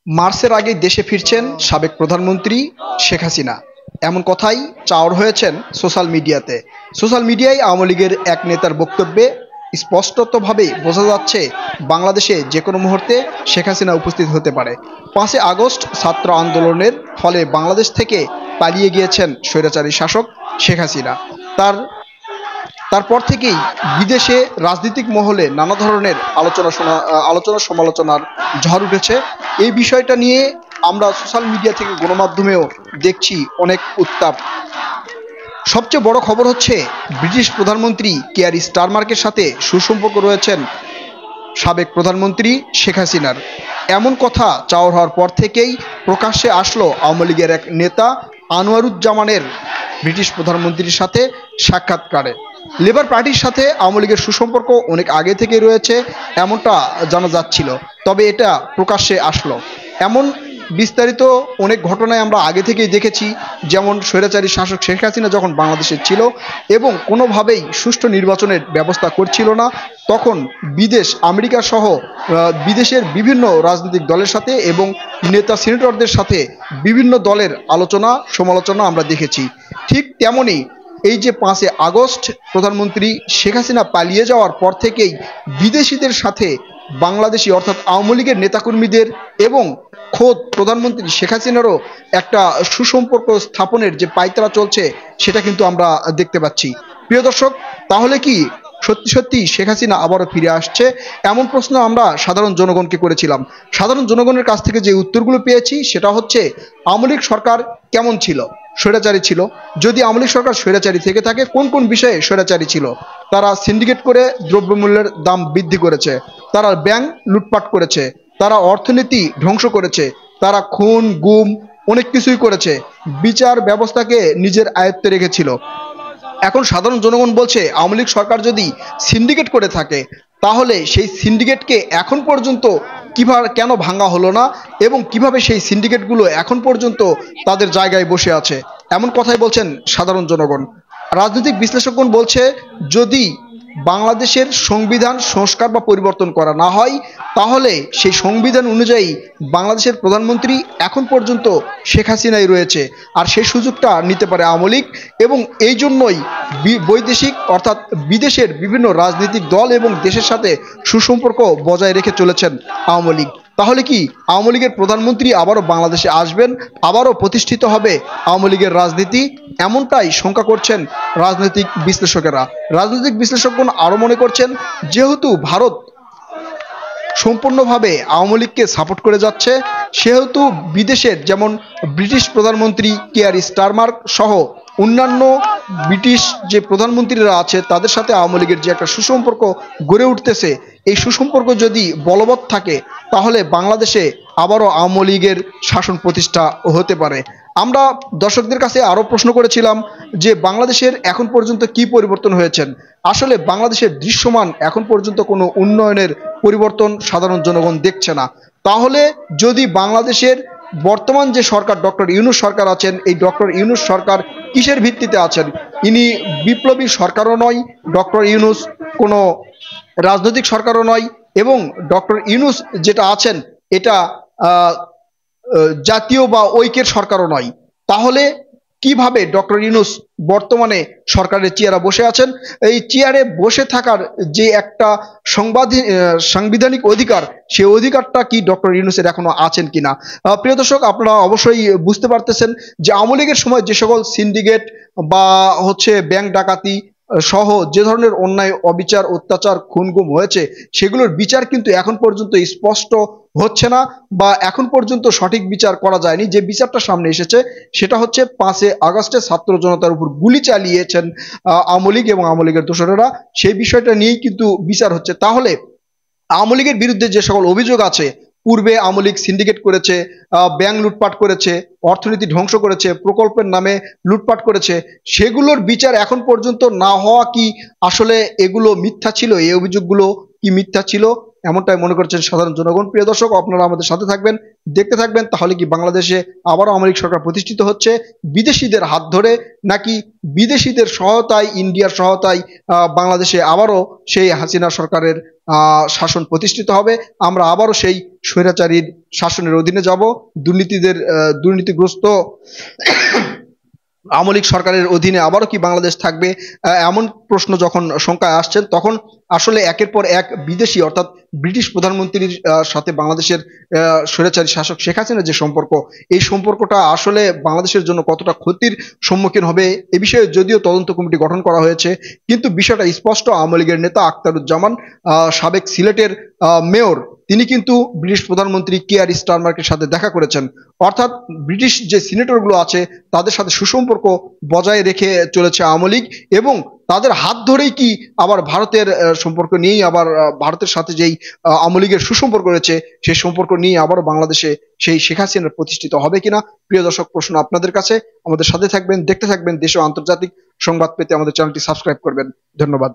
মার্চের আগে দেশে ফিরছেন সাবেক প্রধানমন্ত্রী শেখ হাসিনা, এমন কথাই চাওর হয়েছেন সোশ্যাল মিডিয়াতে। সোশ্যাল মিডিয়ায় আওয়ামী লীগের এক নেতার বক্তব্যে স্পষ্টতভাবেই বোঝা যাচ্ছে বাংলাদেশে যে কোনো মুহূর্তে শেখ হাসিনা উপস্থিত হতে পারে। 5 আগস্ট ছাত্র আন্দোলনের ফলে বাংলাদেশ থেকে পালিয়ে গিয়েছেন স্বৈরাচারী শাসক শেখ হাসিনা। তারপর থেকেই বিদেশে রাজনৈতিক মহলে নানা ধরনের আলোচনা সমালোচনার ঝড় উঠেছে। এই বিষয়টা নিয়ে আমরা সোশ্যাল মিডিয়া থেকে গণমাধ্যমেও দেখছি অনেক উত্তাপ। সবচেয়ে বড় খবর হচ্ছে ব্রিটিশ প্রধানমন্ত্রী কেয়ার স্টারমার্কের সাথে সুসম্পর্ক রয়েছেন সাবেক প্রধানমন্ত্রী শেখ হাসিনার। এমন কথা চাওয়ার হওয়ার পর থেকেই প্রকাশ্যে আসলো আওয়ামী লীগের এক নেতা আনোয়ারুজ্জামানের ব্রিটিশ প্রধানমন্ত্রীর সাথে সাক্ষাৎকারে। লেবার পার্টির সাথে আওয়ামী লীগের সুসম্পর্ক অনেক আগে থেকে রয়েছে এমনটা জানা যাচ্ছিল, তবে এটা প্রকাশ্যে আসলো। এমন বিস্তারিত অনেক ঘটনায় আমরা আগে থেকেই দেখেছি, যেমন স্বৈরাচারী শাসক শেখ হাসিনা যখন বাংলাদেশে ছিল এবং কোনোভাবেই সুষ্ঠু নির্বাচনের ব্যবস্থা করছিল না, তখন বিদেশ আমেরিকা সহ বিদেশের বিভিন্ন রাজনৈতিক দলের সাথে এবং নেতা সিনেটরদের সাথে বিভিন্ন দলের আলোচনা সমালোচনা আমরা দেখেছি। ঠিক তেমনই এই যে 5 আগস্ট প্রধানমন্ত্রী শেখ হাসিনা পালিয়ে যাওয়ার পর থেকেই বিদেশিদের সাথে বাংলাদেশি অর্থাৎ আওয়ামী লীগের নেতাকর্মীদের এবং খোদ প্রধানমন্ত্রী শেখ হাসিনারও একটা সুসম্পর্ক স্থাপনের যে পায়তারা চলছে সেটা কিন্তু আমরা দেখতে পাচ্ছি। প্রিয় দর্শক, তাহলে কি সত্যি সত্যি শেখ হাসিনা আবারও ফিরে আসছে? এমন প্রশ্ন আমরা সাধারণ জনগণকে করেছিলাম। সাধারণ জনগণের কাছ থেকে যে উত্তরগুলো পেয়েছি সেটা হচ্ছে, আওয়ামী লীগ সরকার কেমন ছিল? স্বৈরাচারী ছিল। যদি আওয়ামী লীগ সরকার স্বৈরাচারী থেকে থাকে, কোন কোন বিষয়ে স্বৈরাচারী ছিল? তারা সিন্ডিকেট করে দ্রব্যমূল্যের দাম বৃদ্ধি করেছে, তারা ব্যাংক লুটপাট করেছে, তারা অর্থনীতি ধ্বংস করেছে, তারা খুন গুম অনেক কিছুই করেছে, বিচার ব্যবস্থাকে নিজের আয়ত্তে রেখেছিল। এখন সাধারণ জনগণ বলছে, আওয়ামী লীগ সরকার যদি সিন্ডিকেট করে থাকে তাহলে সেই সিন্ডিকেটকে এখন পর্যন্ত কিভাবে কেন ভাঙা হলো না এবং কিভাবে সেই সিন্ডিকেটগুলো এখন পর্যন্ত তাদের জায়গায় বসে আছে, এমন কথাই বলছেন সাধারণ জনগণ। রাজনৈতিক বিশ্লেষকগণ বলছে, যদি বাংলাদেশের সংবিধান সংস্কার বা পরিবর্তন করা না হয় তাহলে সেই সংবিধান অনুযায়ী বাংলাদেশের প্রধানমন্ত্রী এখন পর্যন্ত শেখ হাসিনাই রয়েছে, আর সেই সুযোগটা নিতে পারে আওয়ামী লীগ। এবং এই জন্যই বৈদেশিক অর্থাৎ বিদেশের বিভিন্ন রাজনৈতিক দল এবং দেশের সাথে সুসম্পর্ক বজায় রেখে চলেছেন আওয়ামী লীগ। তাহলে কি আওয়ামী লীগের প্রধানমন্ত্রী আবারও বাংলাদেশে আসবেন, আবারও প্রতিষ্ঠিত হবে আওয়ামী লীগের রাজনীতি? এমনটাই শঙ্কা করছেন রাজনৈতিক বিশ্লেষকেরা। রাজনৈতিক বিশ্লেষকগণ আরও মনে করছেন, যেহেতু ভারত সম্পূর্ণভাবে আওয়ামী লীগকে সাপোর্ট করে যাচ্ছে, সেহেতু বিদেশের যেমন ব্রিটিশ প্রধানমন্ত্রী কেয়ার স্টারমার্ক সহ অন্যান্য ব্রিটিশ যে প্রধানমন্ত্রীরা আছে তাদের সাথে আওয়ামী লীগের যে একটা সুসম্পর্ক গড়ে উঠতেছে, এই সুসম্পর্ক যদি বলবৎ থাকে তাহলে বাংলাদেশে আবারও আওয়ামী লীগের শাসন প্রতিষ্ঠা হতে পারে। আমরা দর্শকদের কাছে আরও প্রশ্ন করেছিলাম যে বাংলাদেশের এখন পর্যন্ত কি পরিবর্তন হয়েছেন। আসলে বাংলাদেশের দৃশ্যমান এখন পর্যন্ত কোনো উন্নয়নের পরিবর্তন সাধারণ জনগণ দেখছে না। তাহলে যদি বাংলাদেশের বর্তমান যে সরকার ডক্টর ইউনূস সরকার আছেন, এই ডক্টর ইউনূস সরকার কিসের ভিত্তিতে আছেন? ইনি বিপ্লবী সরকারও নয়, ডক্টর ইউনূস কোনো রাজনৈতিক সরকারও নয়, এবং ডক্টর ইউনূস যেটা আছেন এটা জাতীয় বা ঐক্যের সরকারও নয়। তাহলে কিভাবে ডক্টর ইউনূস বর্তমানে সরকারের চেয়ারে বসে আছেন? এই চেয়ারে বসে থাকার যে একটা সাংবিধানিক অধিকার, সেই অধিকারটা কি ডক্টর ইউনূসের এখনো আছেন কিনা? প্রিয় দর্শক, আপনারা অবশ্যই বুঝতে পারতেছেন যে আওয়ামী লীগের সময় যে সকল সিন্ডিকেট বা ব্যাংক ডাকাতি সহ যে ধরনের অন্যায় অবিচার অত্যাচার খুন গুম হয়েছে, সেগুলোর বিচার কিন্তু এখন পর্যন্ত স্পষ্ট হচ্ছে না বা এখন পর্যন্ত সঠিক বিচার করা যায়নি। যে বিচারটা সামনে এসেছে সেটা হচ্ছে 5 আগস্টে ছাত্র জনতার উপর গুলি চালিয়েছেন আওয়ামী লীগ এবং আওয়ামী লীগের দোসরেরা, সেই বিষয়টা নিয়েই কিন্তু বিচার হচ্ছে। তাহলে আওয়ামী লীগের বিরুদ্ধে যে সকল অভিযোগ আছে, পূর্বে আওয়ামী লীগ সিন্ডিকেট করেছে, ব্যাংক লুটপাট করেছে, অর্থনীতি ধ্বংস করেছে, প্রকল্পের নামে লুটপাট করেছে, সেগুলোর বিচার এখন পর্যন্ত না হওয়া কি আসলে এগুলো মিথ্যা ছিল? এই অভিযোগগুলো কি মিথ্যা ছিল? এমনটাই মনে করছেন সাধারণ জনগণ। প্রিয় দর্শক, আপনারা আমাদের সাথে থাকবেন, দেখতে থাকবেন। তাহলে কি বাংলাদেশে আবারও আওয়ামী লীগ সরকার প্রতিষ্ঠিত হচ্ছে বিদেশিদের হাত ধরে, নাকি বিদেশিদের সহায়তায়, ইন্ডিয়ার সহায়তায় বাংলাদেশে আবারও সেই হাসিনা সরকারের শাসন প্রতিষ্ঠিত হবে, আমরা আবারও সেই স্বৈরাচারীর শাসনের অধীনে যাব, দুর্নীতিগ্রস্ত আওয়ামী লীগ সরকারের অধীনে আবারও কি বাংলাদেশ থাকবে? এমন প্রশ্ন যখন শঙ্কায় আসছেন, তখন আসলে একের পর এক বিদেশি অর্থাৎ ব্রিটিশ প্রধানমন্ত্রীর সাথে বাংলাদেশের স্বৈরাচারী শাসক শেখ হাসিনার যে সম্পর্ক, এই সম্পর্কটা আসলে বাংলাদেশের জন্য কতটা ক্ষতির সম্মুখীন হবে এ বিষয়ে যদিও তদন্ত কমিটি গঠন করা হয়েছে, কিন্তু বিষয়টা স্পষ্ট। আওয়ামী লীগের নেতা আখতারুজ্জামান, সাবেক সিলেটের মেয়র, তিনি কিন্তু ব্রিটিশ প্রধানমন্ত্রী কেয়ার স্টারমার্কের সাথে দেখা করেছেন। অর্থাৎ ব্রিটিশ যে সিনেটরগুলো আছে তাদের সাথে সুসম্পর্ক বজায় রেখে চলেছে আওয়ামী লীগ, এবং তাদের হাত ধরেই কি আবার ভারতের সম্পর্ক নিয়েই আবার ভারতের সাথে যেই আওয়ামী লীগের সুসম্পর্ক রয়েছে সেই সম্পর্ক নিয়ে আবারও বাংলাদেশে সেই শেখ হাসিনার প্রতিষ্ঠিত হবে কিনা? প্রিয় দর্শক, প্রশ্ন আপনাদের কাছে। আমাদের সাথে থাকবেন, দেখতে থাকবেন দেশ ও আন্তর্জাতিক সংবাদ পেতে আমাদের চ্যানেলটি সাবস্ক্রাইব করবেন। ধন্যবাদ।